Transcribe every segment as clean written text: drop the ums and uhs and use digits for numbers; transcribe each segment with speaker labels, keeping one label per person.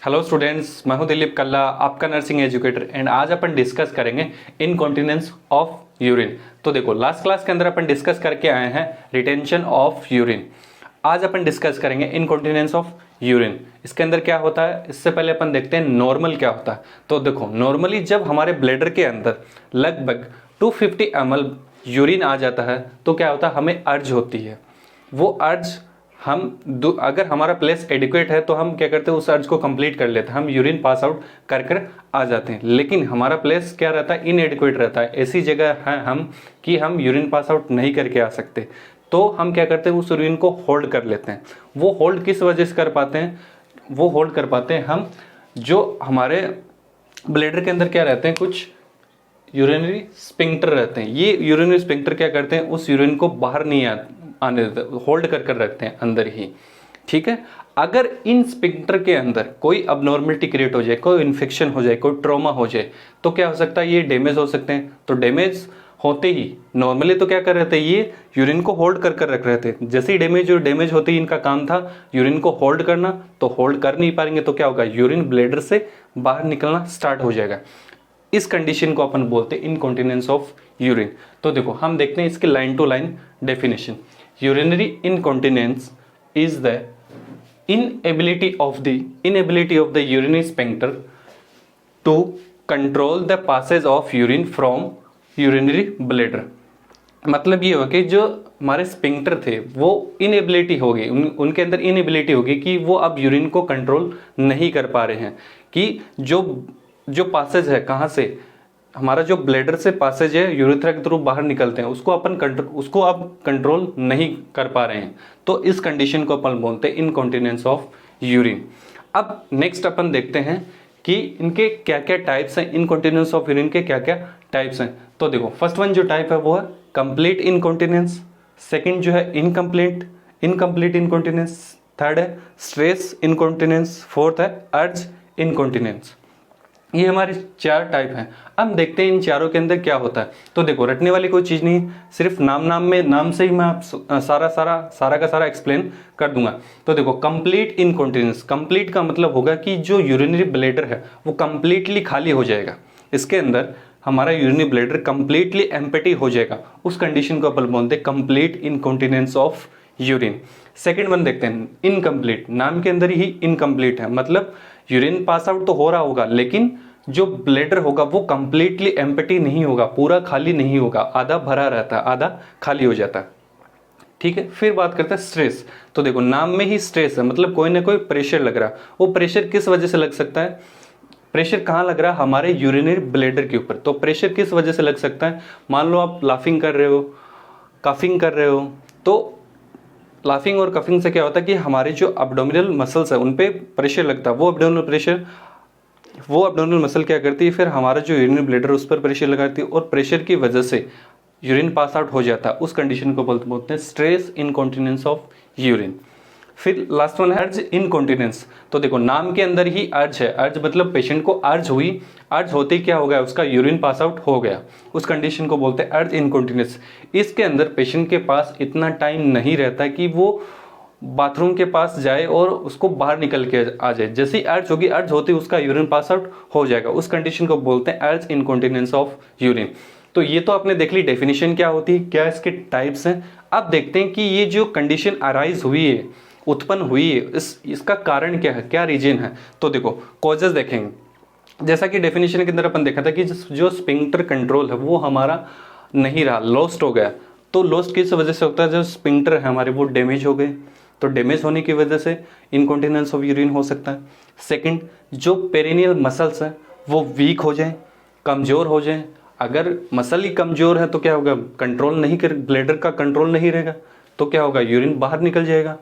Speaker 1: Hello students, मैं हूं दिलीप कल्ला, आपका नर्सिंग एजुकेटर। एंड आज अपन डिस्कस करेंगे इनकॉन्टिनेंस ऑफ यूरिन। तो देखो, लास्ट क्लास के अंदर अपन डिस्कस करके आए हैं रिटेंशन ऑफ यूरिन। आज अपन डिस्कस करेंगे इनकॉन्टिनेंस ऑफ यूरिन। इसके अंदर क्या होता है, इससे पहले अपन देखते हैं नॉर्मल क्या होता है। तो देखो, नॉर्मली जब हमारे ब्लैडर के अंदर लगभग 250 ml यूरिन आ जाता है तो क्या होता है, हमें अर्ज होती है। वो अर्ज अगर हमारा प्लेस एडिक्वेट है तो हम क्या करते हैं, उस अर्ज को कंप्लीट कर लेते हैं, हम यूरिन पास आउट कर कर आ जाते हैं। लेकिन हमारा प्लेस क्या रहता है, इनएडिक्वेट रहता है, ऐसी जगह है हम कि हम यूरिन पास आउट नहीं करके आ सकते। तो हम क्या करते हैं, उस यूरिन को होल्ड कर लेते हैं। वो होल्ड किस वजह से कर पाते हैं, वो होल्ड कर पाते हैं हम, जो हमारे ब्लैडर के अंदर क्या रहते हैं, कुछ यूरिनरी स्पिंक्टर रहते हैं। ये यूरिनरी स्पिंक्टर क्या करते हैं, उस यूरिन को बाहर नहीं आने देते, होल्ड कर कर रखते हैं अंदर ही। ठीक है, अगर इन स्पिंक्टर के अंदर कोई अबनॉर्मलिटी क्रिएट हो जाए, कोई इन्फेक्शन हो जाए, कोई ट्रॉमा हो जाए, तो क्या हो सकता है, ये डैमेज हो सकते हैं। तो डैमेज होते ही नॉर्मली तो क्या कर रहे थे, ये यूरिन को होल्ड कर कर रख रहे थे। जैसे ही डैमेज होते ही इनका काम था यूरिन को होल्ड करना, तो होल्ड कर नहीं पाएंगे तो क्या होगा, यूरिन ब्लैडर से बाहर निकलना स्टार्ट हो जाएगा। इस कंडीशन को अपन बोलते हैं इनकॉन्टिनेंस ऑफ यूरिन। तो देखो, हम देखते हैं इसके line to line definition. Urinary incontinence is the inability of the urinary sphincter to control the passage of urine from urinary bladder। मतलब ये हो कि जो हमारे स्पिंक्टर थे वो इनएबिलिटी हो गई, उनके अंदर इनएबिलिटी होगी कि वो अब यूरिन को कंट्रोल नहीं कर पा रहे हैं, कि जो पासेज है, कहाँ से, हमारा जो ब्लैडर से पासेज है यूरेथ्रा के थ्रू बाहर निकलते हैं, उसको अब कंट्रोल नहीं कर पा रहे हैं। तो इस कंडीशन को अपन बोलते हैं इनकॉन्टिनेंस ऑफ यूरिन। अब नेक्स्ट अपन देखते हैं कि इनके क्या क्या टाइप्स हैं, इनकॉन्टिनेंस ऑफ यूरिन के क्या क्या टाइप्स हैं। तो देखो, फर्स्ट वन जो टाइप है वो है कंप्लीट इनकॉन्टिनेंस, सेकेंड जो है इनकम्प्लीट इनकॉन्टिनेंस, थर्ड है स्ट्रेस इनकॉन्टिनेंस, फोर्थ है अर्ज इनकॉन्टिनेंस। ये हमारे चार टाइप हैं। अब देखते हैं इन चारों के अंदर क्या होता है। तो देखो, रटने वाली कोई चीज़ नहीं, सिर्फ नाम से ही मैं आप सारा का सारा एक्सप्लेन कर दूंगा। तो देखो, कंप्लीट इनकॉन्टिनेंस, कंप्लीट का मतलब होगा कि जो यूरिनरी ब्लैडर है वो कंप्लीटली खाली हो जाएगा। इसके अंदर हमारा यूरिनरी ब्लैडर कंप्लीटली एम्प्टी हो जाएगा, उस कंडीशन को अपन बोलते हैं complete incontinence of urine. Second one देखते हैं इनकम्प्लीट, नाम के अंदर ही इनकम्प्लीट है, मतलब यूरिन पास आउट तो हो रहा होगा लेकिन जो ब्लैडर होगा वो कंप्लीटली एम्प्टी नहीं होगा, पूरा खाली नहीं होगा, आधा भरा रहता है, आधा खाली हो जाता है। ठीक है, फिर बात करते हैं स्ट्रेस। तो देखो, नाम में ही स्ट्रेस है, मतलब कोई ना कोई प्रेशर लग रहा है। वो प्रेशर किस वजह से लग सकता है, प्रेशर कहाँ लग रहा है, हमारे यूरिनरी ब्लैडर के ऊपर। तो प्रेशर किस वजह से लग सकता है, मान लो आप लाफिंग कर रहे हो, कफिंग कर रहे हो, तो लाफिंग और कफिंग से क्या होता है कि हमारे जो एब्डोमिनल मसल्स है उन पे प्रेशर लगता है। वो एब्डोमिनल मसल क्या करती है, फिर हमारा जो यूरिनरी ब्लैडर उस पर प्रेशर लगाती है और प्रेशर की वजह से यूरिन पास आउट हो जाता है। उस कंडीशन को बोलते हैं स्ट्रेस इनकॉन्टिनेंस ऑफ यूरिन। फिर लास्ट वन है अर्ज इनकॉन्टिनेंस। तो देखो, नाम के अंदर ही अर्ज है, अर्ज मतलब पेशेंट को अर्ज हुई, अर्ज होते ही क्या हो गया, उसका यूरिन पास आउट हो गया, उस कंडीशन को बोलते हैं अर्ज इनकॉन्टिनेंस। इसके अंदर पेशेंट के पास इतना टाइम नहीं रहता कि वो बाथरूम के पास जाए और उसको बाहर निकल के आ जाए। जैसी अर्ज होगी, अर्ज होती उसका यूरिन पास आउट हो जाएगा, उस कंडीशन को बोलते हैं अर्ज इनकॉन्टिनेंस ऑफ यूरिन। तो ये तो आपने देख ली डेफिनेशन क्या होती है, क्या इसके टाइप्स हैं। अब देखते हैं कि ये जो कंडीशन अराइज हुई है, उत्पन्न हुई है, इसका कारण क्या है, क्या रीजन है। तो देखो, कॉजेज देखेंगे। जैसा कि डेफिनेशन के अंदर अपन देखा था कि जो स्पिंक्टर कंट्रोल है वो हमारा नहीं रहा, लॉस्ट हो गया। तो लॉस्ट किस वजह से होता है, जो स्पिंक्टर है हमारे वो डैमेज हो गए, तो डैमेज होने की वजह से इनकॉन्टिनेंस ऑफ यूरिन हो सकता है। सेकंड, जो पेरिनियल मसल्स हैं वो वीक हो जाएं, कमज़ोर हो जाएं। अगर मसल ही कमज़ोर है तो क्या होगा, कंट्रोल नहीं कर, ब्लैडर का कंट्रोल नहीं रहेगा, तो क्या होगा, यूरिन बाहर निकल जाएगा।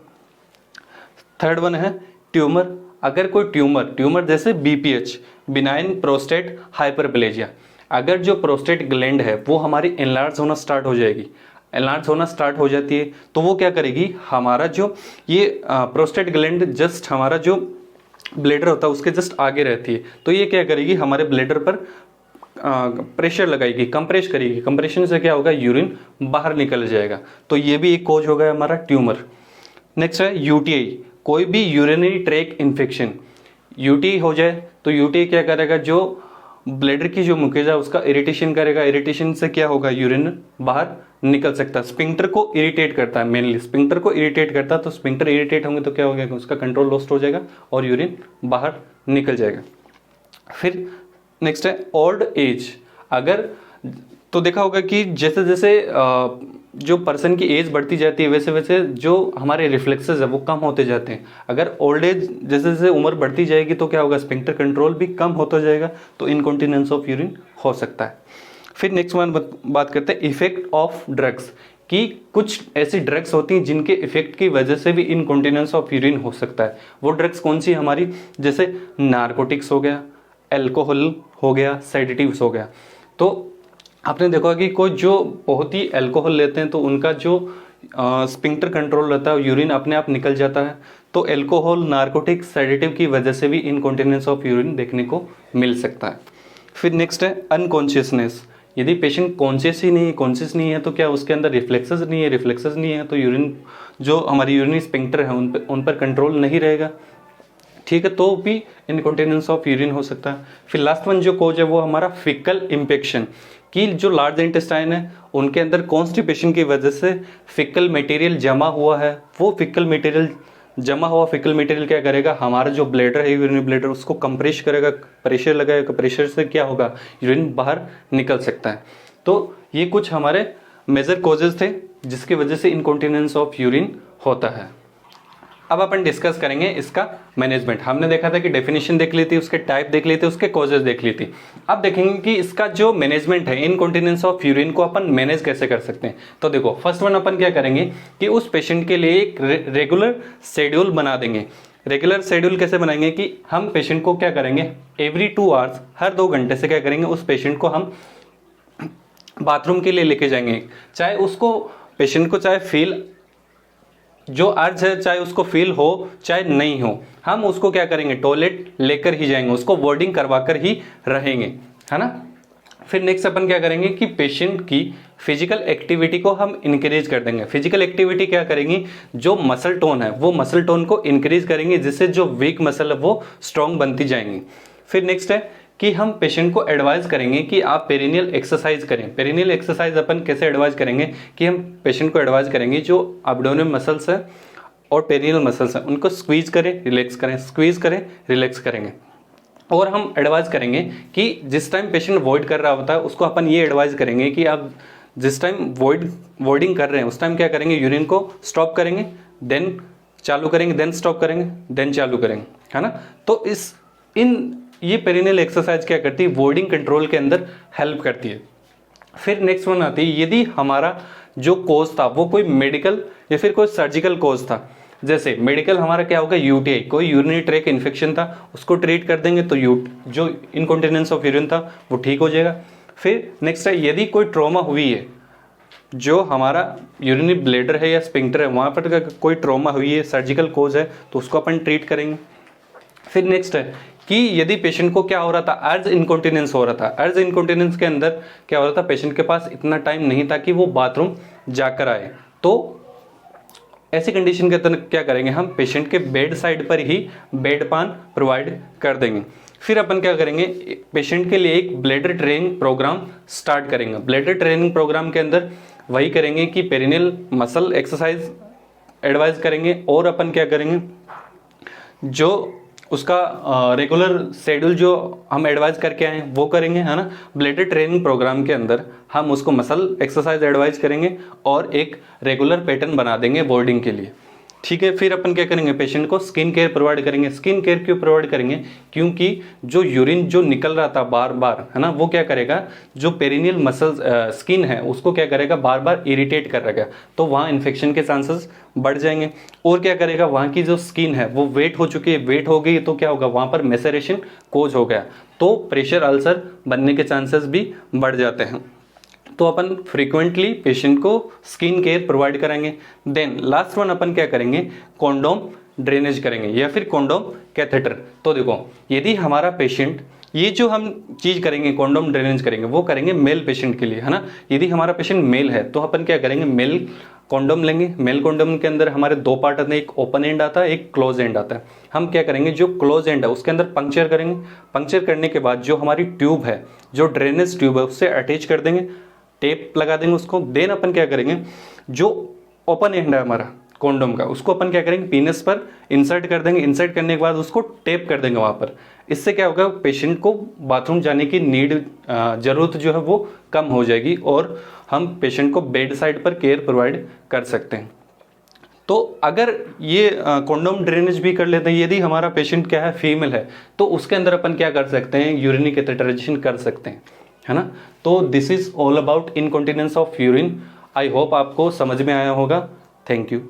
Speaker 1: थर्ड वन है ट्यूमर। अगर कोई ट्यूमर जैसे बीपीएच, बिनाइन प्रोस्टेट हाइपरप्लेजिया, अगर जो प्रोस्टेट ग्लैंड है वो हमारी एनलार्ज होना स्टार्ट हो जाएगी, एनलार्ज होना स्टार्ट हो जाती है, तो वो क्या करेगी, हमारा जो ये प्रोस्टेट ग्लैंड जस्ट हमारा जो ब्लैडर होता है उसके जस्ट आगे रहती है, तो ये क्या करेगी, हमारे ब्लैडर पर प्रेशर लगाएगी, कंप्रेस करेगी। कंप्रेशन से क्या होगा, यूरिन बाहर निकल जाएगा। तो ये भी एक कॉज होगा हमारा ट्यूमर। नेक्स्ट है यूटीआई, कोई भी यूरिनरी ट्रैक इन्फेक्शन। यूटी हो जाए तो यूटी क्या करेगा, जो ब्लैडर की जो मुकेजा उसका इरिटेशन करेगा, इरिटेशन से क्या होगा, यूरिन बाहर निकल सकता है। स्पिंक्टर को इरिटेट करता है, मेनली स्पिंक्टर को इरिटेट करता है, तो स्पिंक्टर इरिटेट होंगे तो क्या हो गया, उसका कंट्रोल लॉस्ट हो जाएगा और यूरिन बाहर निकल जाएगा। फिर नेक्स्ट है ओल्ड एज। अगर तो देखा होगा कि जैसे जैसे जो पर्सन की एज बढ़ती जाती है वैसे वैसे जो हमारे रिफ्लेक्सेस है वो कम होते जाते हैं। अगर ओल्ड एज जैसे जैसे उम्र बढ़ती जाएगी तो क्या होगा, स्पिंक्टर कंट्रोल भी कम होता जाएगा, तो इनकॉन्टिनेंस ऑफ यूरिन हो सकता है। फिर नेक्स्ट वन बात करते हैं इफेक्ट ऑफ ड्रग्स, कि कुछ ऐसी ड्रग्स होती हैं जिनके इफेक्ट की वजह से भी इनकॉन्टिनेंस ऑफ यूरिन हो सकता है। वो ड्रग्स कौन सी हमारी, जैसे नारकोटिक्स हो गया, अल्कोहल हो गया, सेडेटिव्स हो गया। तो आपने देखा कि कोई जो बहुत ही अल्कोहल लेते हैं तो उनका जो स्पिंक्टर कंट्रोल रहता है, यूरिन अपने आप निकल जाता है। तो अल्कोहल, नारकोटिक, सेडेटिव की वजह से भी इनकॉन्टिनेंस ऑफ यूरिन देखने को मिल सकता है। फिर नेक्स्ट है अनकॉन्शियसनेस। यदि पेशेंट कॉन्शियस नहीं है तो क्या उसके अंदर रिफ्लेक्सेस नहीं है तो यूरिन जो हमारी यूरिनरी स्पिंक्टर है उन पर कंट्रोल नहीं रहेगा, ठीक है, तो भी इनकॉन्टिनेंस ऑफ यूरिन हो सकता है। फिर लास्ट वन जो कोज है वो हमारा फिकल इंफेक्शन, कि जो लार्ज इंटेस्टाइन है उनके अंदर कॉन्स्टिपेशन की वजह से फिकल मटेरियल जमा हुआ है। वो फिकल मटेरियल क्या करेगा, हमारा जो ब्लैडर है, यूरिनरी ब्लैडर, उसको कंप्रेस करेगा, प्रेशर लगाएगा, प्रेशर से क्या होगा, यूरिन बाहर निकल सकता है। तो ये कुछ हमारे मेजर कॉजेज थे जिसकी वजह से इनकॉन्टिनेंस ऑफ यूरिन होता है। अब अपन डिस्कस करेंगे इसका मैनेजमेंट। हमने देखा था कि डेफिनेशन देख ली थी, उसके टाइप देख लिए थे, उसके कॉजेज देख ली थी। अब देखेंगे कि इसका जो मैनेजमेंट है, इनकॉन्टिनेंस ऑफ यूरिन को अपन मैनेज कैसे कर सकते हैं। तो देखो, फर्स्ट वन अपन क्या करेंगे कि उस पेशेंट के लिए एक रेगुलर शेड्यूल बना देंगे। रेगुलर शेड्यूल कैसे बनाएंगे कि हम पेशेंट को क्या करेंगे, एवरी 2 आवर्स, हर 2 घंटे से क्या करेंगे, उस पेशेंट को हम बाथरूम के लिए लेके जाएंगे। चाहे उसको पेशेंट को चाहे फील जो अर्ज है, चाहे उसको फील हो चाहे नहीं हो, हम उसको क्या करेंगे, टॉयलेट लेकर ही जाएंगे, उसको वार्डिंग करवा कर ही रहेंगे, है ना। फिर नेक्स्ट अपन क्या करेंगे कि पेशेंट की फिजिकल एक्टिविटी को हम इंक्रीज कर देंगे। फिजिकल एक्टिविटी क्या करेंगी, जो मसल टोन है वो मसल टोन को इंक्रीज करेंगे, जिससे जो वीक मसल है वो स्ट्रॉन्ग बनती जाएंगी। फिर नेक्स्ट है कि हम पेशेंट को एडवाइस करेंगे कि आप पेरिनियल एक्सरसाइज करें। पेरिनियल एक्सरसाइज अपन कैसे एडवाइस करेंगे कि हम पेशेंट को एडवाइस करेंगे जो एब्डोमिनल मसल्स है और पेरिनियल मसल्स हैं उनको स्क्वीज करें, रिलैक्स करें, स्क्वीज करें, रिलैक्स करेंगे। और हम एडवाइस करेंगे कि जिस टाइम पेशेंट वॉइड कर रहा होता है उसको अपन ये एडवाइस करेंगे कि आप जिस टाइम वॉइडिंग कर रहे हैं उस टाइम क्या करेंगे, यूरिन को स्टॉप करेंगे, देन चालू करेंगे, देन स्टॉप करेंगे, देन चालू करेंगे, है ना। तो ये पेरिनियल एक्सरसाइज क्या करती है, वॉइडिंग कंट्रोल के अंदर हेल्प करती है। फिर नेक्स्ट वन आती है, यदि हमारा जो कोज था वो कोई मेडिकल या फिर कोई सर्जिकल कोज था, जैसे मेडिकल हमारा क्या होगा, यूटीआई, कोई यूरिनरी ट्रैक इन्फेक्शन था, उसको ट्रीट कर देंगे तो जो इनकॉन्टिनेंस ऑफ यूरिन था वो ठीक हो जाएगा। फिर नेक्स्ट है, यदि कोई ट्रॉमा हुई है, जो हमारा यूरिनरी ब्लैडर है या स्पिंक्टर है वहाँ पर कोई ट्रॉमा हुई है, सर्जिकल कोज है, तो उसको अपन ट्रीट करेंगे। फिर नेक्स्ट है कि यदि पेशेंट को क्या हो रहा था, अर्ज इनकॉन्टिनेंस हो रहा था। अर्ज इनकॉन्टिनेंस के अंदर क्या हो रहा था, पेशेंट के पास इतना टाइम नहीं था कि वो बाथरूम जाकर आए, तो ऐसी कंडीशन के अंदर क्या करेंगे, हम पेशेंट के बेड साइड पर ही बेड पान प्रोवाइड कर देंगे। फिर अपन क्या करेंगे, पेशेंट के लिए एक ब्लैडर ट्रेनिंग प्रोग्राम स्टार्ट करेंगे। ब्लैडर ट्रेनिंग प्रोग्राम के अंदर वही करेंगे कि पेरिनियल मसल एक्सरसाइज एडवाइज करेंगे और अपन क्या करेंगे, जो उसका रेगुलर शेड्यूल जो हम एडवाइज करके आए हैं वो करेंगे, है ना। ब्लैडर ट्रेनिंग प्रोग्राम के अंदर हम उसको मसल एक्सरसाइज एडवाइज करेंगे और एक रेगुलर पैटर्न बना देंगे बोर्डिंग के लिए, ठीक है। फिर अपन क्या करेंगे, पेशेंट को स्किन केयर प्रोवाइड करेंगे। स्किन केयर क्यों प्रोवाइड करेंगे, क्योंकि जो यूरिन जो निकल रहा था बार बार, है ना, वो क्या करेगा, जो पेरिनियल मसल स्किन है उसको क्या करेगा, बार बार इरिटेट कर रहेगा, तो वहाँ इन्फेक्शन के चांसेस बढ़ जाएंगे। और क्या करेगा, वहाँ की जो स्किन है वो वेट हो चुकी है, वेट हो गई तो क्या होगा, वहाँ पर मैसेरेशन कोज हो गया, तो प्रेशर अल्सर बनने के चांसेस भी बढ़ जाते हैं। तो अपन फ्रीक्वेंटली पेशेंट को स्किन केयर प्रोवाइड करेंगे। देन लास्ट वन अपन क्या करेंगे, कॉन्डोम ड्रेनेज करेंगे या फिर कॉन्डोम कैथेटर। तो देखो, यदि हमारा पेशेंट, ये जो हम चीज करेंगे कॉन्डोम ड्रेनेज करेंगे वो करेंगे मेल पेशेंट के लिए, है ना। यदि हमारा पेशेंट मेल है तो अपन क्या करेंगे, मेल कॉन्डोम लेंगे, मेल कॉन्डोम के अंदर हमारे दो पार्ट आते हैं, एक ओपन एंड आता है, एक क्लोज एंड आता है। हम क्या करेंगे, जो क्लोज एंड है उसके अंदर पंक्चर करेंगे। पंक्चर करने के बाद जो हमारी ट्यूब है, जो ड्रेनेज ट्यूब है, उससे अटैच कर देंगे, टेप लगा देंगे उसको। देन अपन क्या करेंगे, जो ओपन एंड है हमारा कॉन्डोम का, उसको अपन क्या करेंगे, पीनस पर इंसर्ट कर देंगे। इंसर्ट करने के बाद उसको टेप कर देंगे वहाँ पर। इससे क्या होगा, पेशेंट को बाथरूम जाने की ज़रूरत जो है वो कम हो जाएगी और हम पेशेंट को बेड साइड पर केयर प्रोवाइड कर सकते हैं। तो अगर ये कॉन्डोम ड्रेनेज भी कर लेते हैं, यदि हमारा पेशेंट क्या है, फीमेल है, तो उसके अंदर अपन क्या कर सकते हैं, यूरिन कैथेटराइजेशन कर सकते हैं, है ना। तो this is all about incontinence of urine. I hope आपको समझ में आया होगा। Thank you.